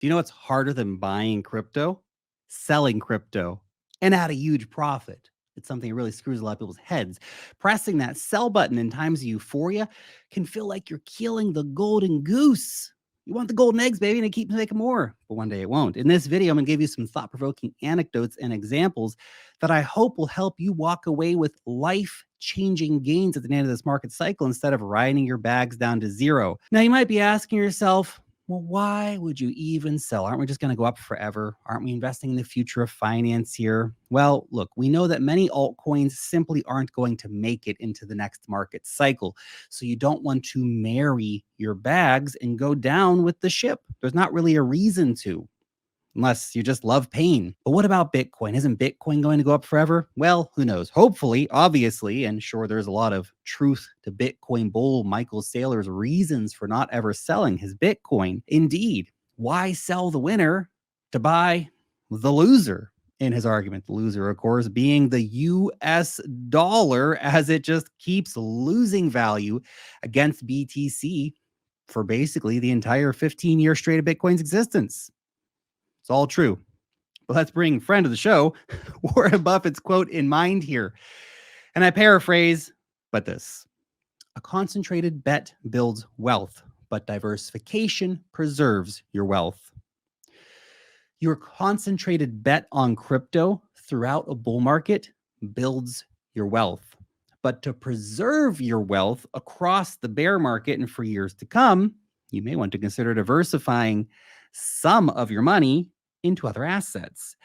Do you know what's harder than buying crypto? Selling crypto and at a huge profit. It's something that really screws a lot of people's heads. Pressing that sell button in times of euphoria can feel like you're killing the golden goose. You want the golden eggs, baby, and it keeps making more, but one day it won't. In this video, I'm going to give you some thought provoking anecdotes and examples that I hope will help you walk away with life changing gains at the end of this market cycle instead of riding your bags down to zero. Now, you might be asking yourself, well, why would you even sell? Aren't we just going to go up forever? Aren't we investing in the future of finance here? Well, look, we know that many altcoins simply aren't going to make it into the next market cycle. So you don't want to marry your bags and go down with the ship. There's not really a reason to, unless you just love pain. But what about Bitcoin? Isn't Bitcoin going to go up forever? Well, who knows? Hopefully, obviously, and sure, there's a lot of truth to Bitcoin bull Michael Saylor's reasons for not ever selling his Bitcoin. Indeed, why sell the winner to buy the loser? In his argument, the loser, of course, being the US dollar, as it just keeps losing value against BTC for basically the entire 15-year straight of Bitcoin's existence. It's all true. But let's bring friend of the show, Warren Buffett's quote in mind here. And I paraphrase, but this: a concentrated bet builds wealth, but diversification preserves your wealth. Your concentrated bet on crypto throughout a bull market builds your wealth. But to preserve your wealth across the bear market and for years to come, you may want to consider diversifying some of your money into other assets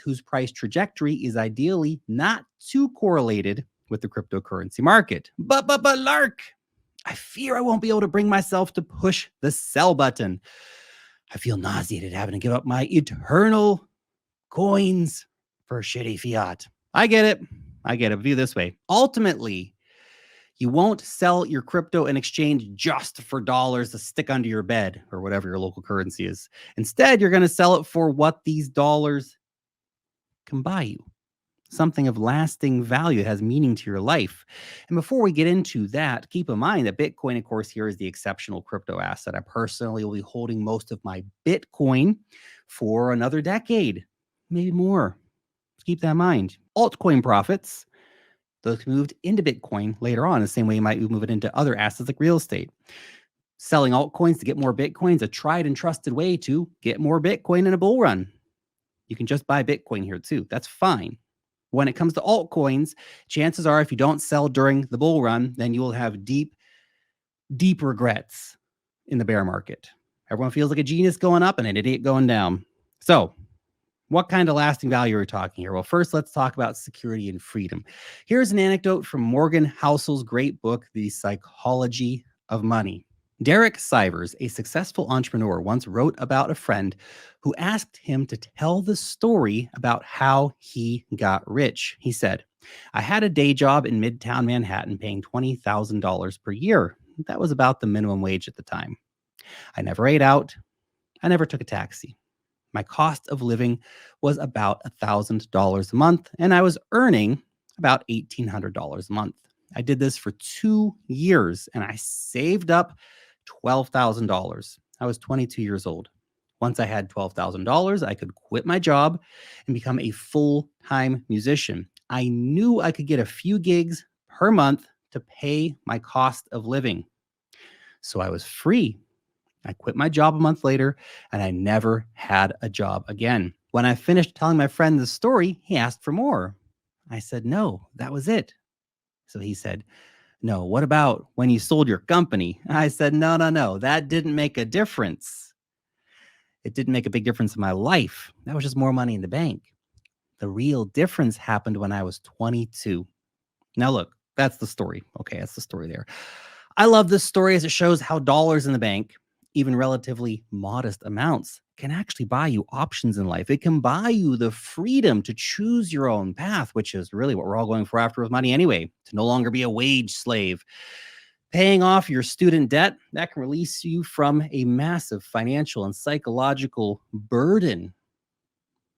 whose price trajectory is ideally not too correlated with the cryptocurrency market. But Lark, I fear I won't be able to bring myself to push the sell button. I feel nauseated having to give up my eternal coins for shitty fiat. I get it. View this way. Ultimately, you won't sell your crypto in exchange just for dollars to stick under your bed or whatever your local currency is. Instead, you're going to sell it for what these dollars can buy you. Something of lasting value that has meaning to your life. And before we get into that, keep in mind that Bitcoin, of course, here is the exceptional crypto asset. I personally will be holding most of my Bitcoin for another decade, maybe more. Keep that in mind. Altcoin profits, those moved into Bitcoin later on, the same way you might move it into other assets like real estate. Selling altcoins to get more Bitcoin is a tried and trusted way to get more Bitcoin in a bull run. You can just buy Bitcoin here too. That's fine. When it comes to altcoins, chances are if you don't sell during the bull run, then you will have deep regrets in the bear market. Everyone feels like a genius going up and an idiot going down. So what kind of lasting value are we talking here? Well, first, let's talk about security and freedom. Here's an anecdote from Morgan Housel's great book, The Psychology of Money. Derek Sivers, a successful entrepreneur, once wrote about a friend who asked him to tell the story about how he got rich. He said, I had a day job in Midtown Manhattan paying $20,000 per year. That was about the minimum wage at the time. I never ate out. I never took a taxi. My cost of living was about $1,000 a month, and I was earning about $1,800 a month. I did this for 2 years, and I saved up $12,000. I was 22 years old. Once I had $12,000, I could quit my job and become a full-time musician. I knew I could get a few gigs per month to pay my cost of living. So I was free. I quit my job a month later, and I never had a job again. When I finished telling my friend the story, he asked for more. I said, no, that was it. So he said, no, what about when you sold your company? I said, no, that didn't make a difference. It didn't make a big difference in my life. That was just more money in the bank. The real difference happened when I was 22. Now look, that's the story. Okay, that's the story there. I love this story as it shows how dollars in the bank, even relatively modest amounts, can actually buy you options in life. It can buy you the freedom to choose your own path, which is really what we're all going for after with money anyway, to no longer be a wage slave. Paying off your student debt, that can release you from a massive financial and psychological burden,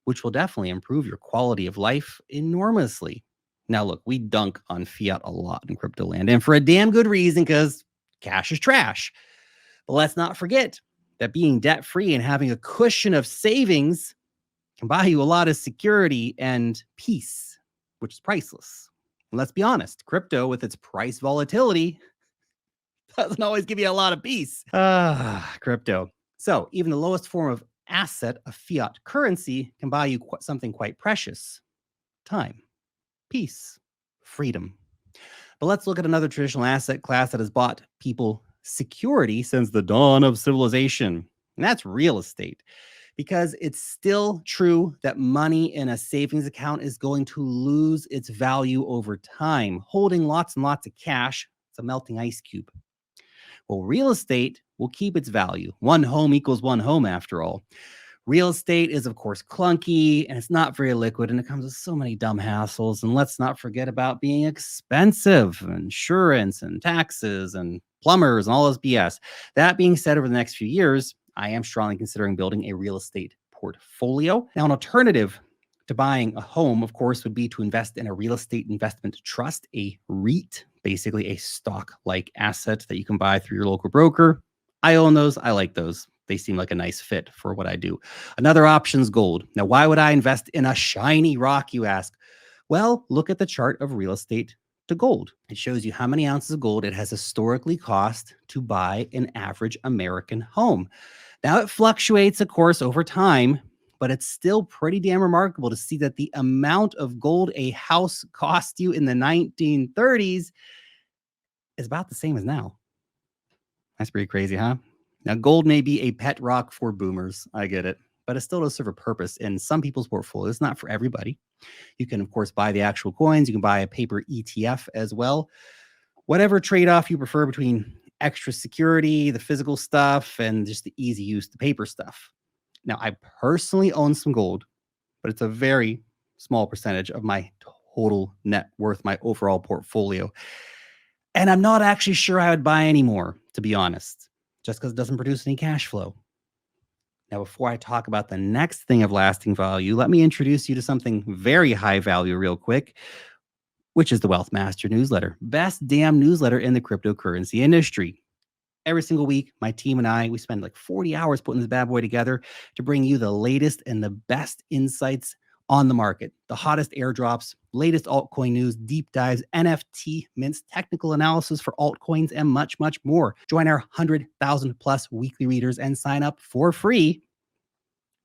which will definitely improve your quality of life enormously. Now, look, we dunk on fiat a lot in crypto land, and for a damn good reason, because cash is trash. But let's not forget that being debt free and having a cushion of savings can buy you a lot of security and peace, which is priceless. And let's be honest, crypto with its price volatility doesn't always give you a lot of peace. Crypto. So even the lowest form of asset, a fiat currency, can buy you something quite precious: time, peace, freedom. But let's look at another traditional asset class that has bought people security since the dawn of civilization, and that's real estate. Because it's still true that money in a savings account is going to lose its value over time. Holding lots and lots of cash, it's a melting ice cube. Well, real estate will keep its value. One home equals one home, after all. Real estate is, of course, clunky and it's not very liquid and it comes with so many dumb hassles. And let's not forget about being expensive: insurance and taxes and plumbers and all this BS. That being said, over the next few years, I am strongly considering building a real estate portfolio. Now, an alternative to buying a home, of course, would be to invest in a real estate investment trust, a REIT, basically a stock-like asset that you can buy through your local broker. I own those. I like those. They seem like a nice fit for what I do. Another option is gold. Now, why would I invest in a shiny rock, you ask? Well, look at the chart of real estate to gold. It shows you how many ounces of gold it has historically cost to buy an average American home. Now, it fluctuates, of course, over time, but it's still pretty damn remarkable to see that the amount of gold a house cost you in the 1930s is about the same as now. That's pretty crazy, huh? Now, gold may be a pet rock for boomers. I get it. But it still does serve a purpose in some people's portfolios, not for everybody. You can, of course, buy the actual coins. You can buy a paper ETF as well. Whatever trade-off you prefer between extra security, the physical stuff, and just the easy use, the paper stuff. Now, I personally own some gold, but it's a very small percentage of my total net worth, my overall portfolio. And I'm not actually sure I would buy any more, to be honest, just because it doesn't produce any cash flow. Now, before I talk about the next thing of lasting value, let me introduce you to something very high value real quick, which is the Wealth Master newsletter. Best damn newsletter in the cryptocurrency industry. Every single week, my team and I, we spend like 40 hours putting this bad boy together to bring you the latest and the best insights on the market, the hottest airdrops, latest altcoin news, deep dives, NFT mints, technical analysis for altcoins, and much, much more. Join our 100,000 plus weekly readers and sign up for free.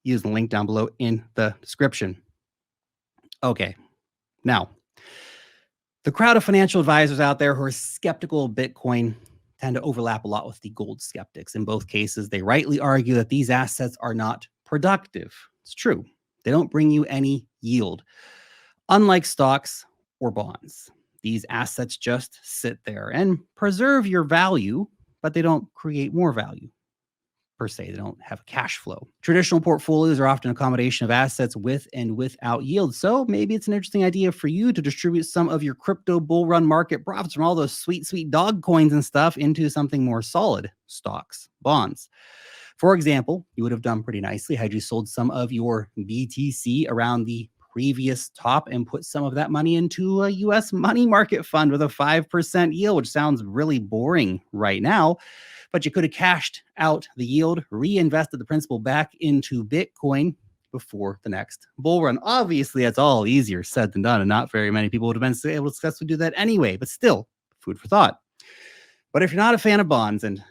Use the link down below in the description. Okay, now, the crowd of financial advisors out there who are skeptical of Bitcoin tend to overlap a lot with the gold skeptics. In both cases, they rightly argue that these assets are not productive. It's true. They don't bring you any yield. Unlike stocks or bonds, these assets just sit there and preserve your value, but they don't create more value per se. They don't have a cash flow. Traditional portfolios are often a combination of assets with and without yield. So maybe it's an interesting idea for you to distribute some of your crypto bull run market profits from all those sweet, sweet dog coins and stuff into something more solid: stocks, bonds. For example, you would have done pretty nicely had you sold some of your BTC around the previous top and put some of that money into a US money market fund with a 5% yield, which sounds really boring right now. But you could have cashed out the yield, reinvested the principal back into Bitcoin before the next bull run. Obviously, that's all easier said than done, and not very many people would have been able to successfully do that anyway, but still, food for thought. But if you're not a fan of bonds, and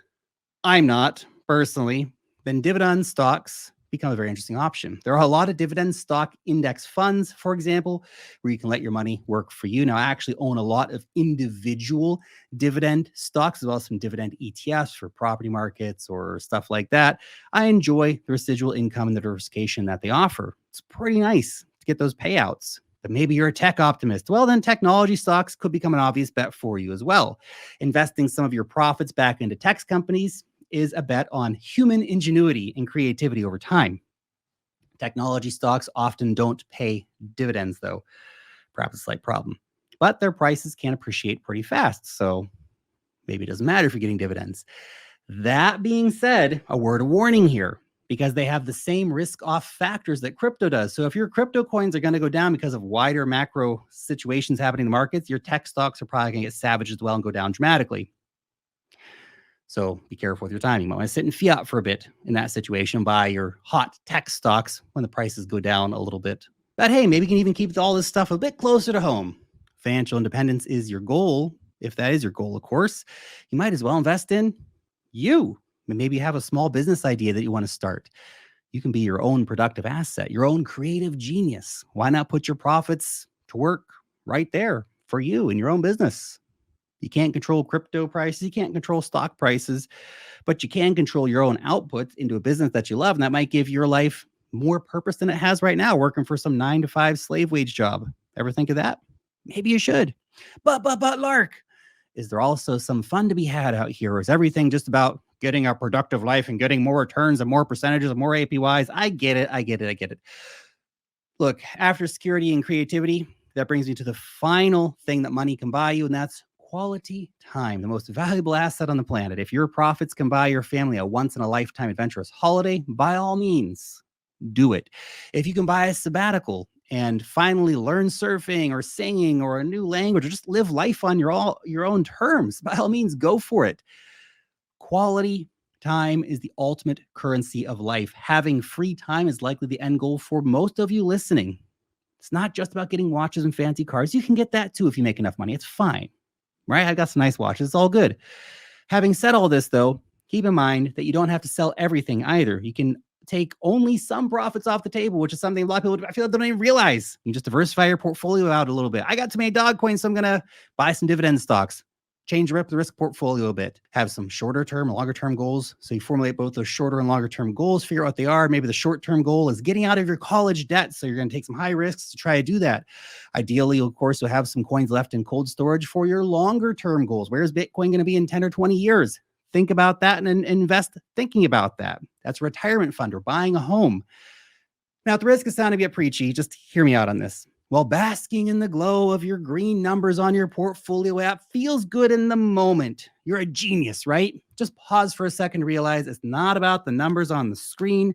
I'm not personally, then dividend stocks become a very interesting option. There are a lot of dividend stock index funds, for example, where you can let your money work for you. Now, I actually own a lot of individual dividend stocks, as well as some dividend ETFs for property markets or stuff like that. I enjoy the residual income and the diversification that they offer. It's pretty nice to get those payouts. But maybe you're a tech optimist. Well, then technology stocks could become an obvious bet for you as well. Investing some of your profits back into tech companies is a bet on human ingenuity and creativity over time. Technology stocks often don't pay dividends, though. Perhaps a slight problem. But their prices can appreciate pretty fast, so maybe it doesn't matter if you're getting dividends. That being said, a word of warning here, because they have the same risk-off factors that crypto does. So if your crypto coins are going to go down because of wider macro situations happening in the markets, your tech stocks are probably going to get savaged as well and go down dramatically. So be careful with your time. You might want to sit in fiat for a bit in that situation, buy your hot tech stocks when the prices go down a little bit. But hey, maybe you can even keep all this stuff a bit closer to home. Financial independence is your goal. If that is your goal, of course, you might as well invest in you. Maybe you have a small business idea that you want to start. You can be your own productive asset, your own creative genius. Why not put your profits to work right there for you in your own business? You can't control crypto prices, you can't control stock prices, but you can control your own output into a business that you love. And that might give your life more purpose than it has right now, working for some 9 to 5 slave wage job. Ever think of that? Maybe you should. But, Lark, is there also some fun to be had out here? Or is everything just about getting a productive life and getting more returns and more percentages and more APYs? I get it. I get it. I get it. Look, after security and creativity, that brings me to the final thing that money can buy you, and that's quality time, the most valuable asset on the planet. If your profits can buy your family a once in a lifetime adventurous holiday, by all means, do it. If you can buy a sabbatical and finally learn surfing or singing or a new language or just live life on your own terms, by all means, go for it. Quality time is the ultimate currency of life. Having free time is likely the end goal for most of you listening. It's not just about getting watches and fancy cars. You can get that too if you make enough money. It's fine, right? I got some nice watches. It's all good. Having said all this, though, keep in mind that you don't have to sell everything either. You can take only some profits off the table, which is something a lot of people, I feel like, don't even realize. You just diversify your portfolio out a little bit. I got too many dog coins, so I'm going to buy some dividend stocks. Change the risk portfolio a bit. Have some shorter term and longer term goals. So you formulate both those shorter and longer term goals, figure out what they are. Maybe the short term goal is getting out of your college debt. So you're going to take some high risks to try to do that. Ideally, of course, you'll have some coins left in cold storage for your longer term goals. Where's Bitcoin going to be in 10 or 20 years? Think about that and invest thinking about that. That's a retirement fund or buying a home. Now, at the risk of sounding a bit preachy, just hear me out on this. While basking in the glow of your green numbers on your portfolio app feels good in the moment, you're a genius, right? Just pause for a second to realize it's not about the numbers on the screen,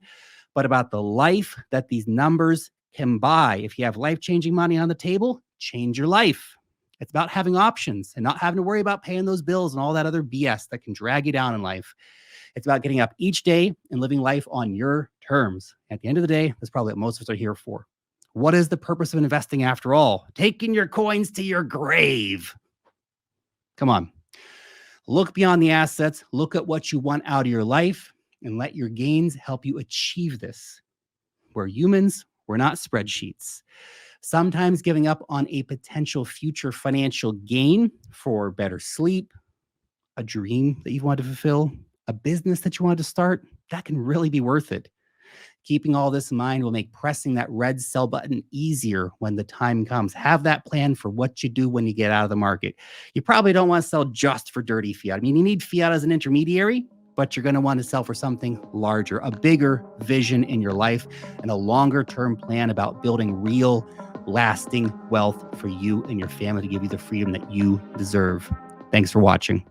but about the life that these numbers can buy. If you have life-changing money on the table, change your life. It's about having options and not having to worry about paying those bills and all that other BS that can drag you down in life. It's about getting up each day and living life on your terms. At the end of the day, that's probably what most of us are here for. What is the purpose of investing after all? Taking your coins to your grave. Come on. Look beyond the assets. Look at what you want out of your life and let your gains help you achieve this. We're humans. We're not spreadsheets. Sometimes giving up on a potential future financial gain for better sleep, a dream that you want to fulfill, a business that you want to start, that can really be worth it. Keeping all this in mind will make pressing that red sell button easier when the time comes. Have that plan for what you do when you get out of the market. You probably don't want to sell just for dirty fiat. I mean, you need fiat as an intermediary, but you're going to want to sell for something larger, a bigger vision in your life, and a longer term plan about building real, lasting wealth for you and your family to give you the freedom that you deserve. Thanks for watching.